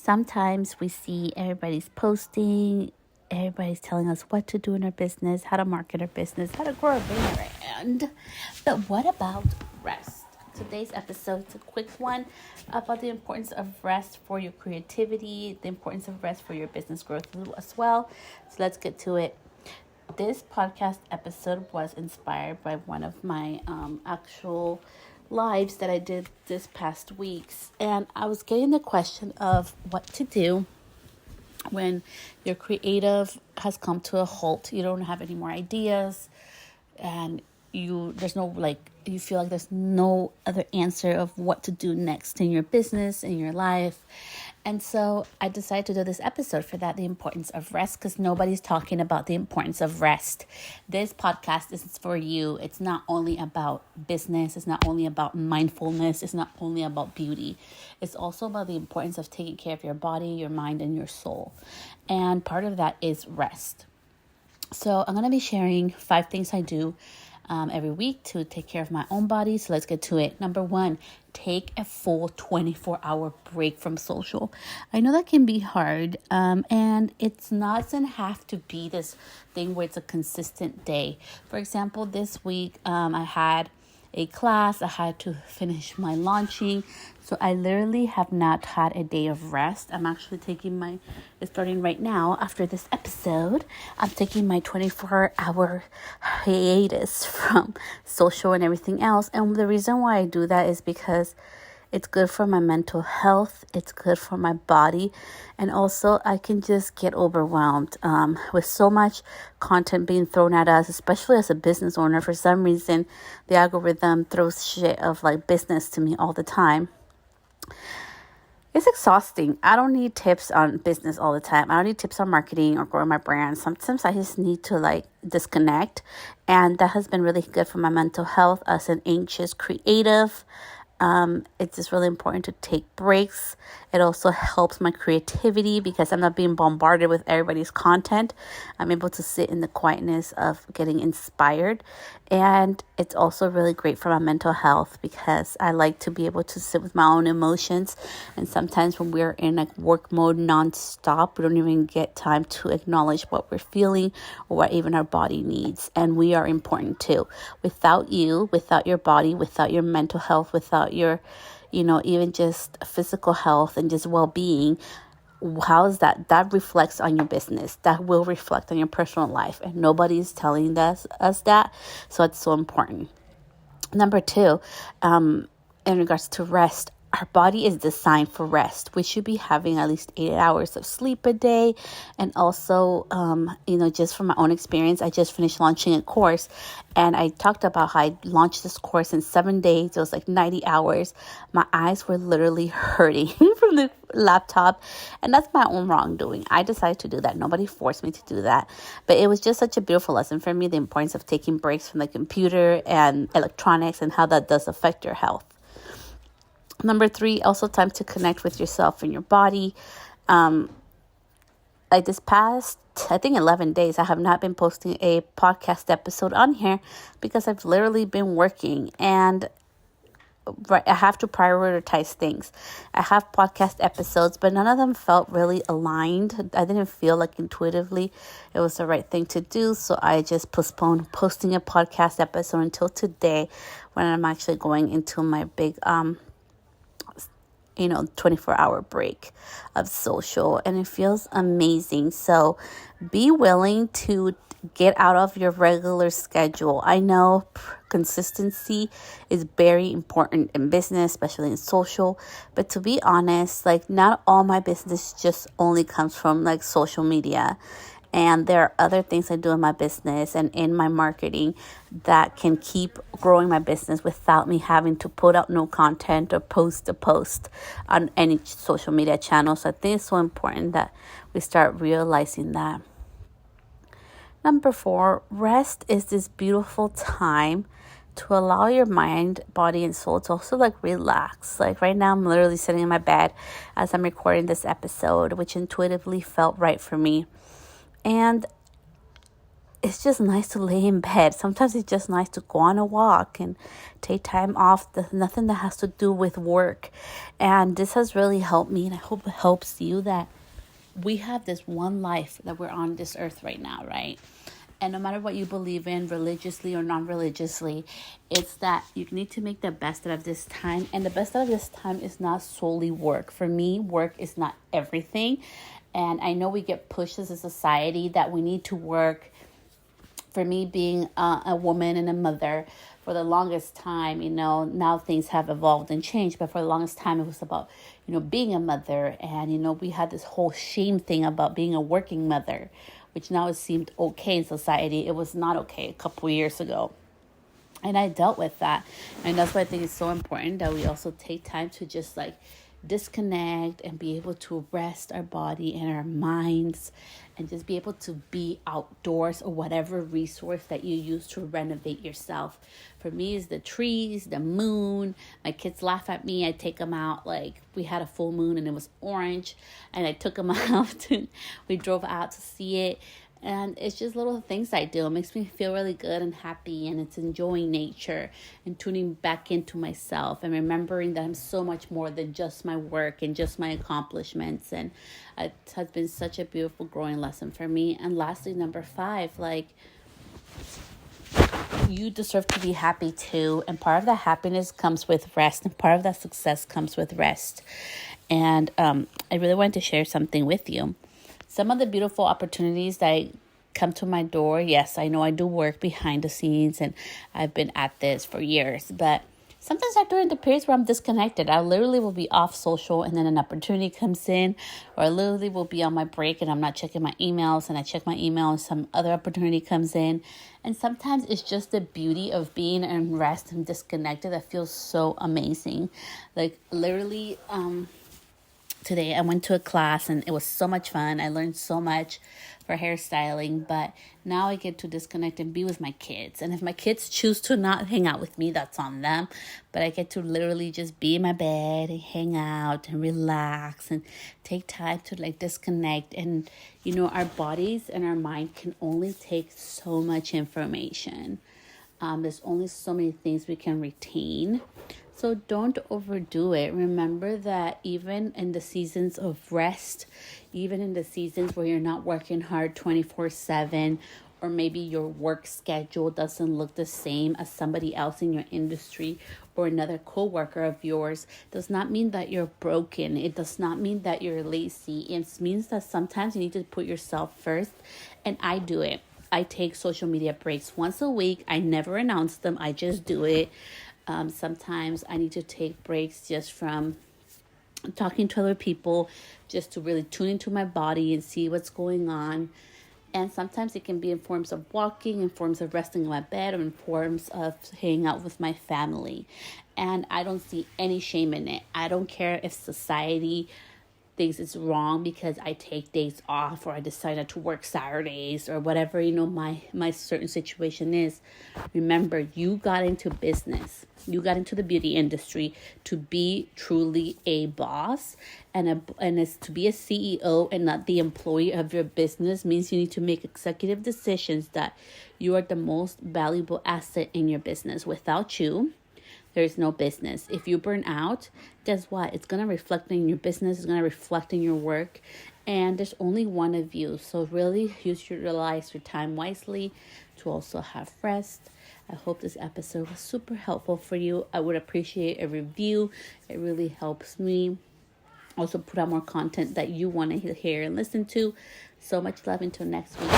Sometimes we see everybody's posting, everybody's telling us what to do in our business, how to market our business, how to grow our brand. But what about rest? Today's episode is a quick one about the importance of rest for your creativity, the importance of rest for your business growth as well. So let's get to it. This podcast episode was inspired by one of my actual lives that I did this past weeks, and I was getting the question of what to do when your creative has come to a halt. You don't have any more ideas, and you feel like there's no other answer of what to do next in your business, in your life. And so I decided to do this episode for that, the importance of rest, because nobody's talking about the importance of rest. This podcast is for you. It's not only about business. It's not only about mindfulness. It's not only about beauty. It's also about the importance of taking care of your body, your mind, and your soul. And part of that is rest. So I'm going to be sharing 5 things I do every week to take care of my own body. So let's get to it. Number 1, take a full 24-hour break from social. I know that can be hard, and it doesn't have to be this thing where it's a consistent day. For example, this week I had a class. I had to finish my launching. So I literally have not had a day of rest. I'm actually starting right now after this episode, I'm taking my 24-hour hiatus from social and everything else. And the reason why I do that is because it's good for my mental health. It's good for my body. And also I can just get overwhelmed with so much content being thrown at us, especially as a business owner. For some reason, the algorithm throws shit of like business to me all the time. It's exhausting. I don't need tips on business all the time. I don't need tips on marketing or growing my brand. Sometimes I just need to disconnect. And that has been really good for my mental health as an anxious creative. It's just really important to take breaks. It also helps my creativity because I'm not being bombarded with everybody's content. I'm able to sit in the quietness of getting inspired. And it's also really great for my mental health because I like to be able to sit with my own emotions. And sometimes when we're in work mode nonstop, we don't even get time to acknowledge what we're feeling or what even our body needs. And we are important too. Without you, without your body, without your mental health, without your, even just physical health and just well-being, how is that reflects on your business? That will reflect on your personal life, and nobody's telling us that. So it's so important. Number 2, in regards to rest, our body is designed for rest. We should be having at least 8 hours of sleep a day. And also, just from my own experience, I just finished launching a course, and I talked about how I launched this course in 7 days. It was 90 hours. My eyes were literally hurting from the laptop, and that's my own wrongdoing. I decided to do that. Nobody forced me to do that, but it was just such a beautiful lesson for me, the importance of taking breaks from the computer and electronics and how that does affect your health. Number 3, also time to connect with yourself and your body. This past, I think 11 days, I have not been posting a podcast episode on here because I've literally been working, and I have to prioritize things. I have podcast episodes, but none of them felt really aligned. I didn't feel like intuitively it was the right thing to do. So I just postponed posting a podcast episode until today, when I'm actually going into my big 24-hour break of social, and it feels amazing. So be willing to get out of your regular schedule. I know consistency is very important in business, especially in social, but to be honest, not all my business just only comes from social media. And there are other things I do in my business and in my marketing that can keep growing my business without me having to put out no content or post a post on any social media channel. So I think it's so important that we start realizing that. Number 4, rest is this beautiful time to allow your mind, body, and soul to also relax. Right now, I'm literally sitting in my bed as I'm recording this episode, which intuitively felt right for me. And it's just nice to lay in bed. Sometimes it's just nice to go on a walk and take time off. There's nothing that has to do with work. And this has really helped me, and I hope it helps you, that we have this one life that we're on this earth right now, right? And no matter what you believe in, religiously or non-religiously, it's that you need to make the best out of this time. And the best out of this time is not solely work. For me, work is not everything. And I know we get pushed as a society that we need to work. For me, being a woman and a mother, for the longest time, now things have evolved and changed, but for the longest time it was about, being a mother. And, we had this whole shame thing about being a working mother, which now it seemed okay in society. It was not okay a couple years ago. And I dealt with that. And that's why I think it's so important that we also take time to just disconnect and be able to rest our body and our minds, and just be able to be outdoors, or whatever resource that you use to renovate yourself. For me, is the trees, the moon. My kids laugh at me. I take them out. We had a full moon and it was orange, and I took them out and we drove out to see it. And it's just little things I do. It makes me feel really good and happy, and it's enjoying nature and tuning back into myself and remembering that I'm so much more than just my work and just my accomplishments. And it has been such a beautiful growing lesson for me. And lastly, number 5, you deserve to be happy too. And part of that happiness comes with rest, and part of that success comes with rest. And I really wanted to share something with you. Some of the beautiful opportunities that come to my door, yes, I know I do work behind the scenes, and I've been at this for years, but sometimes during the periods where I'm disconnected, I literally will be off social and then an opportunity comes in, or I literally will be on my break and I'm not checking my emails, and I check my email and some other opportunity comes in. And sometimes it's just the beauty of being in rest and disconnected that feels so amazing. Literally, today I went to a class and it was so much fun. I learned so much for hairstyling, but now I get to disconnect and be with my kids. And if my kids choose to not hang out with me, that's on them. But I get to literally just be in my bed and hang out and relax and take time to disconnect. And, our bodies and our mind can only take so much information. There's only so many things we can retain. So don't overdo it. Remember that even in the seasons of rest, even in the seasons where you're not working hard 24/7, or maybe your work schedule doesn't look the same as somebody else in your industry or another coworker of yours, does not mean that you're broken. It does not mean that you're lazy. It means that sometimes you need to put yourself first. And I do it. I take social media breaks once a week. I never announce them. I just do it. Sometimes I need to take breaks just from talking to other people, just to really tune into my body and see what's going on. And sometimes it can be in forms of walking, in forms of resting in my bed, or in forms of hanging out with my family. And I don't see any shame in it. I don't care if society thinks it's wrong because I take days off, or I decide not to work Saturdays, or whatever, my certain situation is. Remember, you got into business. You got into the beauty industry to be truly a boss, and it's to be a CEO and not the employee of your business means you need to make executive decisions that you are the most valuable asset in your business. Without you, there's no business. If you burn out, guess what? It's going to reflect in your business. It's going to reflect in your work. And there's only one of you. So really, utilize your time wisely to also have rest. I hope this episode was super helpful for you. I would appreciate a review. It really helps me also put out more content that you want to hear and listen to. So much love. Until next week.